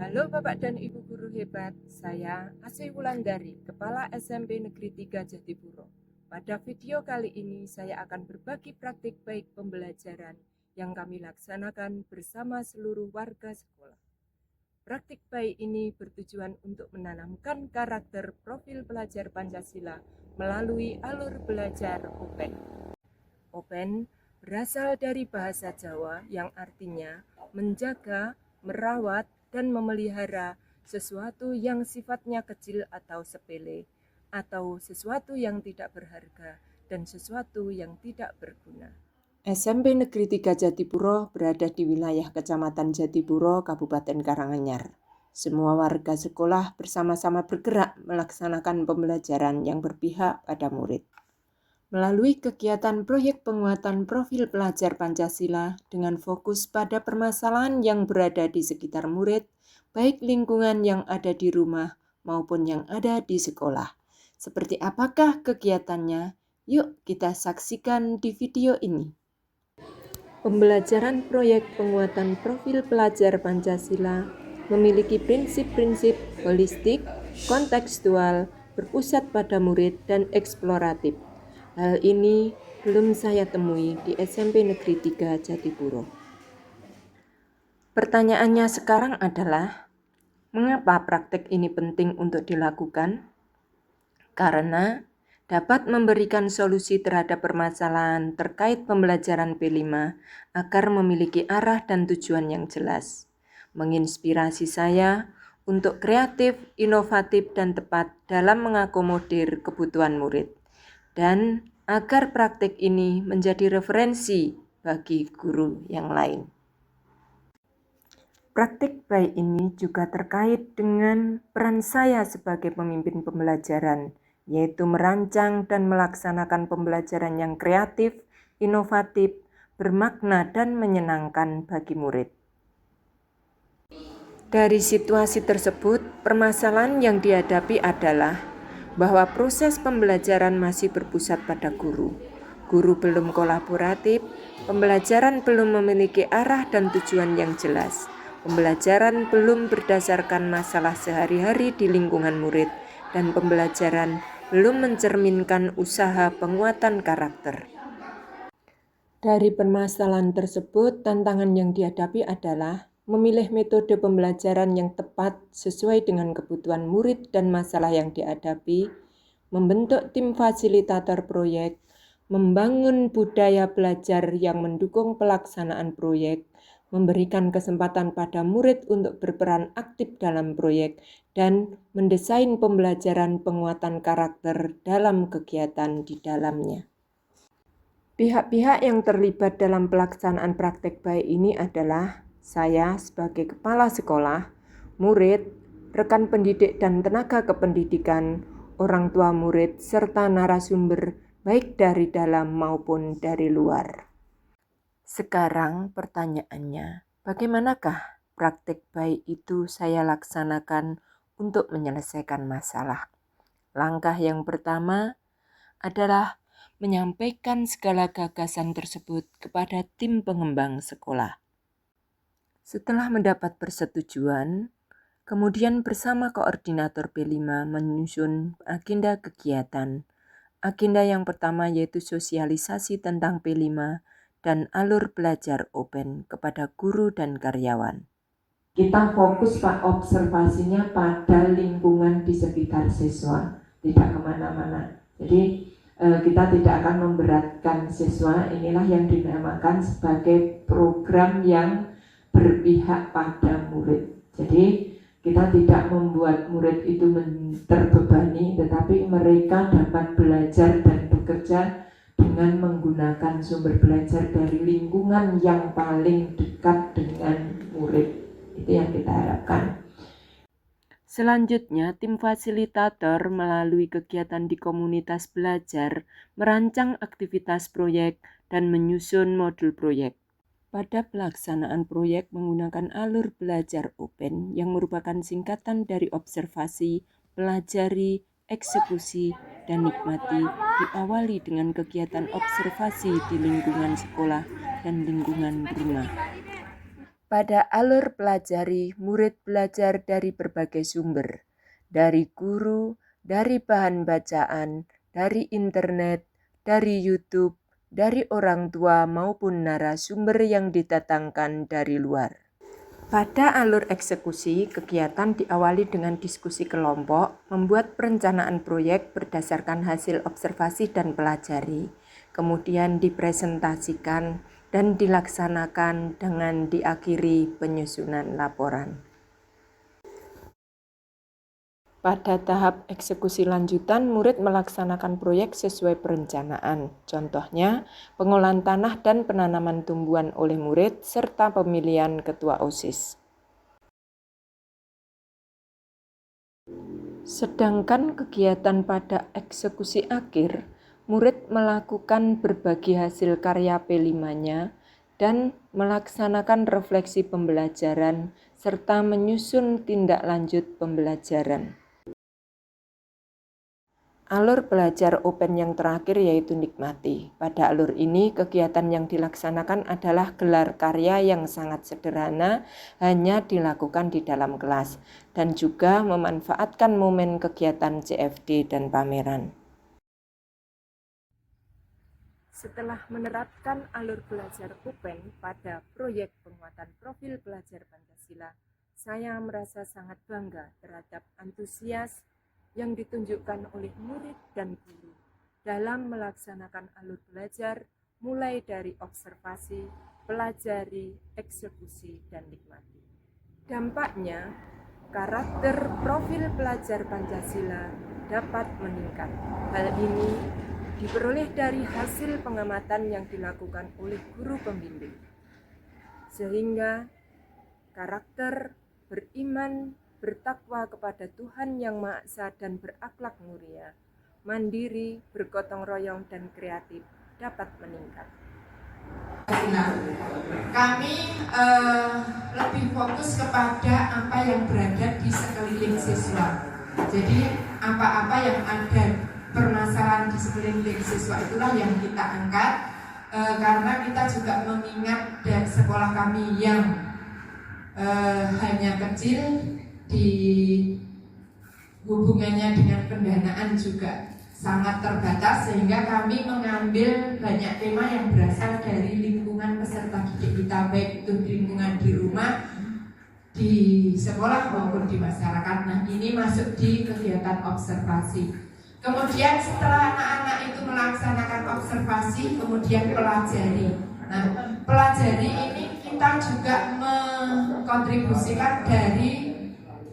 Halo Bapak dan Ibu guru hebat, saya Asih Wulandari, Kepala SMP Negeri 3 Jatipuro. Pada video kali ini saya akan berbagi praktik baik pembelajaran yang kami laksanakan bersama seluruh warga sekolah. Praktik baik ini bertujuan untuk menanamkan karakter profil pelajar Pancasila melalui alur belajar Open. Open berasal dari bahasa Jawa yang artinya menjaga, merawat, dan memelihara sesuatu yang sifatnya kecil atau sepele, atau sesuatu yang tidak berharga, dan sesuatu yang tidak berguna. SMP Negeri 3 Jatipuro berada di wilayah Kecamatan Jatipuro, Kabupaten Karanganyar. Semua warga sekolah bersama-sama bergerak melaksanakan pembelajaran yang berpihak pada murid. Melalui kegiatan proyek penguatan profil pelajar Pancasila dengan fokus pada permasalahan yang berada di sekitar murid, baik lingkungan yang ada di rumah maupun yang ada di sekolah. Seperti apakah kegiatannya? Yuk kita saksikan di video ini. Pembelajaran proyek penguatan profil pelajar Pancasila memiliki prinsip-prinsip holistik, kontekstual, berpusat pada murid, dan eksploratif. Hal ini belum saya temui di SMP Negeri 3 Jatipuro. Pertanyaannya sekarang adalah, mengapa praktek ini penting untuk dilakukan? Karena dapat memberikan solusi terhadap permasalahan terkait pembelajaran P5 agar memiliki arah dan tujuan yang jelas. Menginspirasi saya untuk kreatif, inovatif, dan tepat dalam mengakomodir kebutuhan murid. Dan agar praktik ini menjadi referensi bagi guru yang lain. Praktik baik ini juga terkait dengan peran saya sebagai pemimpin pembelajaran, yaitu merancang dan melaksanakan pembelajaran yang kreatif, inovatif, bermakna, dan menyenangkan bagi murid. Dari situasi tersebut, permasalahan yang dihadapi adalah bahwa proses pembelajaran masih berpusat pada guru. Guru belum kolaboratif, pembelajaran belum memiliki arah dan tujuan yang jelas. Pembelajaran belum berdasarkan masalah sehari-hari di lingkungan murid, dan pembelajaran belum mencerminkan usaha penguatan karakter. Dari permasalahan tersebut, tantangan yang dihadapi adalah memilih metode pembelajaran yang tepat sesuai dengan kebutuhan murid dan masalah yang dihadapi, membentuk tim fasilitator proyek, membangun budaya belajar yang mendukung pelaksanaan proyek, memberikan kesempatan pada murid untuk berperan aktif dalam proyek, dan mendesain pembelajaran penguatan karakter dalam kegiatan di dalamnya. Pihak-pihak yang terlibat dalam pelaksanaan praktek baik ini adalah saya sebagai kepala sekolah, murid, rekan pendidik dan tenaga kependidikan, orang tua murid, serta narasumber baik dari dalam maupun dari luar. Sekarang pertanyaannya, bagaimanakah praktek baik itu saya laksanakan untuk menyelesaikan masalah? Langkah yang pertama adalah menyampaikan segala gagasan tersebut kepada tim pengembang sekolah. Setelah mendapat persetujuan, kemudian bersama koordinator P5 menyusun agenda kegiatan. Agenda yang pertama yaitu sosialisasi tentang P5 dan alur belajar Open kepada guru dan karyawan. Kita fokus observasinya pada lingkungan di sekitar siswa, tidak kemana-mana. Jadi kita tidak akan memberatkan siswa, inilah yang dinamakan sebagai program yang berpihak pada murid. Jadi kita tidak membuat murid itu terbebani, tetapi mereka dapat belajar dan bekerja dengan menggunakan sumber belajar dari lingkungan yang paling dekat dengan murid. Itu yang kita harapkan. Selanjutnya, tim fasilitator melalui kegiatan di komunitas belajar merancang aktivitas proyek dan menyusun modul proyek. Pada pelaksanaan proyek menggunakan alur belajar Open yang merupakan singkatan dari observasi, pelajari, eksekusi, dan nikmati, diawali dengan kegiatan observasi di lingkungan sekolah dan lingkungan rumah. Pada alur pelajari, murid belajar dari berbagai sumber, dari guru, dari bahan bacaan, dari internet, dari YouTube, dari orang tua maupun narasumber yang didatangkan dari luar. Pada alur eksekusi, kegiatan diawali dengan diskusi kelompok, membuat perencanaan proyek berdasarkan hasil observasi dan pelajari, kemudian dipresentasikan dan dilaksanakan dengan diakhiri penyusunan laporan. Pada tahap eksekusi lanjutan, murid melaksanakan proyek sesuai perencanaan. Contohnya, pengolahan tanah dan penanaman tumbuhan oleh murid, serta pemilihan ketua OSIS. Sedangkan kegiatan pada eksekusi akhir, murid melakukan berbagi hasil karya P5-nya dan melaksanakan refleksi pembelajaran serta menyusun tindak lanjut pembelajaran. Alur belajar open yang terakhir yaitu nikmati. Pada alur ini, kegiatan yang dilaksanakan adalah gelar karya yang sangat sederhana, hanya dilakukan di dalam kelas, dan juga memanfaatkan momen kegiatan CFD dan pameran. Setelah menerapkan alur belajar open pada proyek penguatan profil pelajar Pancasila, saya merasa sangat bangga terhadap antusias yang ditunjukkan oleh murid dan guru dalam melaksanakan alur belajar mulai dari observasi, pelajari, eksekusi, dan nikmati. Dampaknya, karakter profil pelajar Pancasila dapat meningkat. Hal ini diperoleh dari hasil pengamatan yang dilakukan oleh guru pembimbing, sehingga karakter beriman, bertakwa kepada Tuhan Yang Maha Esa dan berakhlak mulia, mandiri, bergotong royong, dan kreatif dapat meningkat. Kami lebih fokus kepada apa yang berada di sekeliling siswa. Jadi apa-apa yang ada permasalahan di sekeliling siswa itulah yang kita angkat, karena kita juga mengingat dari sekolah kami yang hanya kecil, di hubungannya dengan pendanaan juga sangat terbatas, sehingga kami mengambil banyak tema yang berasal dari lingkungan peserta didik kita, baik itu lingkungan di rumah, di sekolah maupun di masyarakat. Nah, ini masuk di kegiatan observasi. Kemudian setelah anak-anak itu melaksanakan observasi, kemudian pelajari. Nah, pelajari ini kita juga mengkontribusikan dari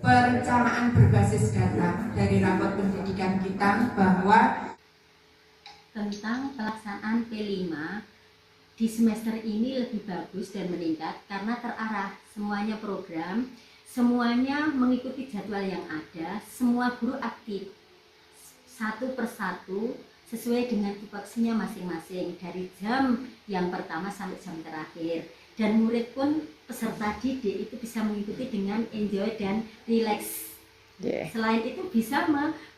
perencanaan berbasis data dari rapor pendidikan kita, bahwa tentang pelaksanaan P5 di semester ini lebih bagus dan meningkat karena terarah semuanya program, semuanya mengikuti jadwal yang ada, semua guru aktif satu persatu sesuai dengan tupoksinya masing-masing dari jam yang pertama sampai jam terakhir, dan murid pun peserta didik itu bisa mengikuti dengan enjoy dan relax. Selain itu bisa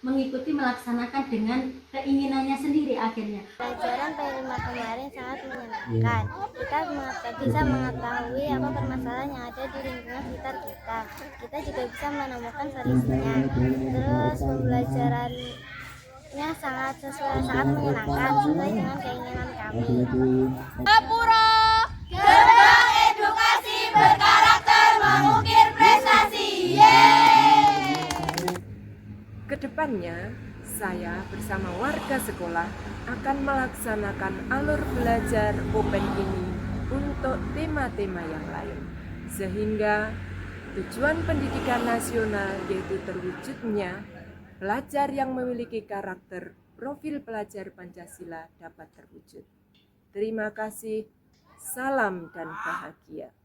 mengikuti melaksanakan dengan keinginannya sendiri akhirnya. Pelajaran P5 kemarin sangat menyenangkan. Kita bisa mengetahui apa permasalahan yang ada di lingkungan sekitar kita. Kita juga bisa menemukan solusinya. Terus pembelajarannya sangat menyenangkan sesuai dengan keinginan kami. Gapura, gerbang edukasi berkarakter mengukir prestasi. Kedepannya, saya bersama warga sekolah akan melaksanakan alur belajar open ini untuk tema-tema yang lain, sehingga tujuan pendidikan nasional yaitu terwujudnya pelajar yang memiliki karakter profil pelajar Pancasila dapat terwujud. Terima kasih, salam dan bahagia.